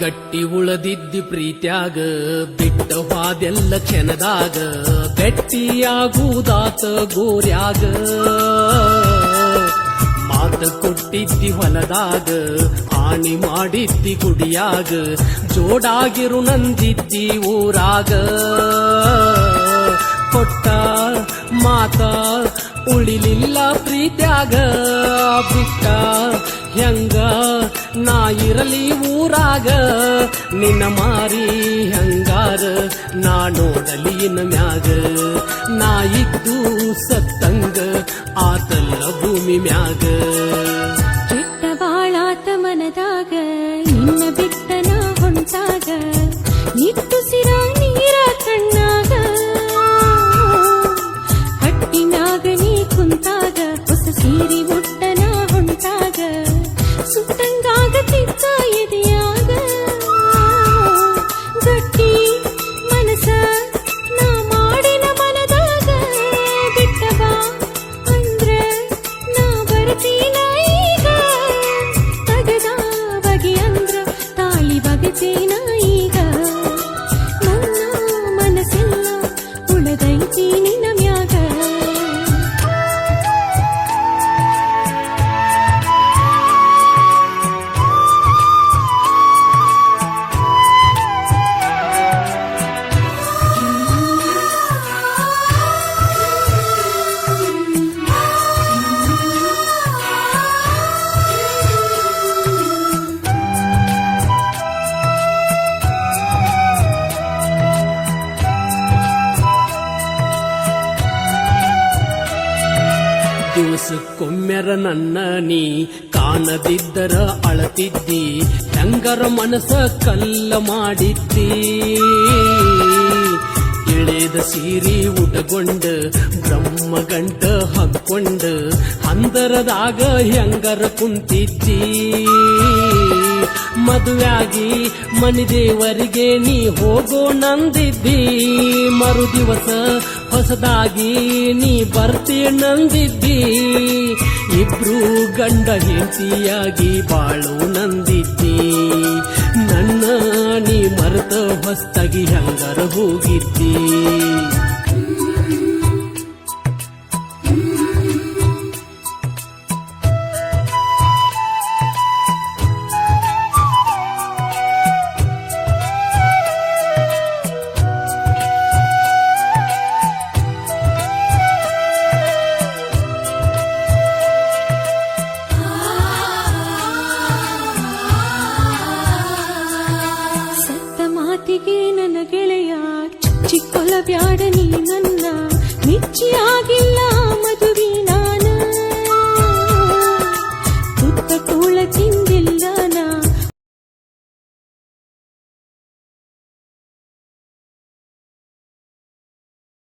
ಗಟ್ಟಿ ಉಳದಿದ್ದಿ ಪ್ರೀತ್ಯಾಗ ಬಿಟ್ಟ ಹಾದೆಲ್ಲ ಕ್ಷಣದಾಗ ಗಟ್ಟಿಯಾಗುವುದಾತ ಗೋರ್ಯಾಗ ಮಾತ ಕೊಟ್ಟಿದ್ದಿ ಹೊಲದಾಗ ಹಾನಿ ಮಾಡಿದ್ದಿ ಗುಡಿಯಾಗ ಜೋಡಾಗಿರು ನಂದಿದ್ದಿ ಊರಾಗ ಕೊಟ್ಟ ಮಾತ ಉಳಿಲಿಲ್ಲ ಪ್ರೀತ್ಯಾಗ ಬಿಟ್ಟ ಹೆಂಗ ನಾ ಇರಲಿ ಊರಾಗ ನಿನ್ನ ಮಾರಿ ಹಂಗಾರ ನಾ ನೋಡಲಿ ಮ್ಯಾಗ ನಾ ಇದ್ದು ಸತ್ತಂಗ ಆತಲ್ಲ ಭೂಮಿ ಮ್ಯಾಗ ಕೆಟ್ಟ ಬಾಳಾತ ಮನದಾಗ ನಿನ್ನ ಬಿಟ್ಟ ನಾ ಹೊಂಟಾಗ ನಿಟ್ಟುಸಿರ ನೀರ ಕಣ್ಣಾಗ ಕಟ್ಟಿನಾಗ ನೀ ಕುಂತಾಗ ಹೊಸ ಸೀರಿ ಉಟ್ಟ ನಾ ಹೊಂಟಾಗ ಸುಟ್ಟಂಗಾಗತಿತ್ತ ಎದೆಯಾಗ ಗಟ್ಟಿ ಮನಸ ನಾ ಮಾಡಿನ ಮನದಾಗ ಬಿಟ್ಟ ಬಾ ಅಂದ್ರ ನಾ ಬರ್ತೀನ ಈಗ ತಗದ ಬಗೆ ಅಂದ್ರ ತಾಳಿ ಬಗೆತೇನ ಈಗ ನನ್ನ ಮನಸ್ಸೆಲ್ಲ ಉಳದೈತಿ ನಿನ್ನ ಮ್ಯಾಗ ದಿವಸಕ್ಕೊಮ್ಮೆರ ನನ್ನ ನೀ ಕಾಣದಿದ್ದರ ಅಳತಿದ್ದಿ ಹೆಂಗರ ಮನಸ ಕಲ್ಲ ಮಾಡಿದ್ದಿ ಇಳಿದ ಸೀರಿ ಉಟಗೊಂಡ ಬ್ರಹ್ಮಗಂಟ ಹಕ್ಕೊಂಡ ಹಂದರದಾಗ ಹೆಂಗರ ಕುಂತಿದ್ದಿ ಮದುವೆಯಾಗಿ ಮನಿದೇವರಿಗೆ ನೀ ಹೋಗೋ ನಂದಿದ್ದಿ ಮರು ದಿವಸ ಹೊಸದಾಗಿ ನೀ ಬರ್ತಿ ನಂದಿದ್ದಿ ಇಬ್ರು ಗಂಡ ಹೆಂಡತಿಯಾಗಿ ಬಾಳು ನಂದಿದ್ದಿ ನನ್ನ ನೀ ಮರೆತ ಹೊಸ್ತಾಗಿ ಹಂಗರ ಹೋಗಿದ್ದಿ ಮಾತಿಗೆ ನನ್ನ ಗೆಳೆಯ ಚುಚ್ಚಿಕೊಲ್ಲಬ್ಯಾಡ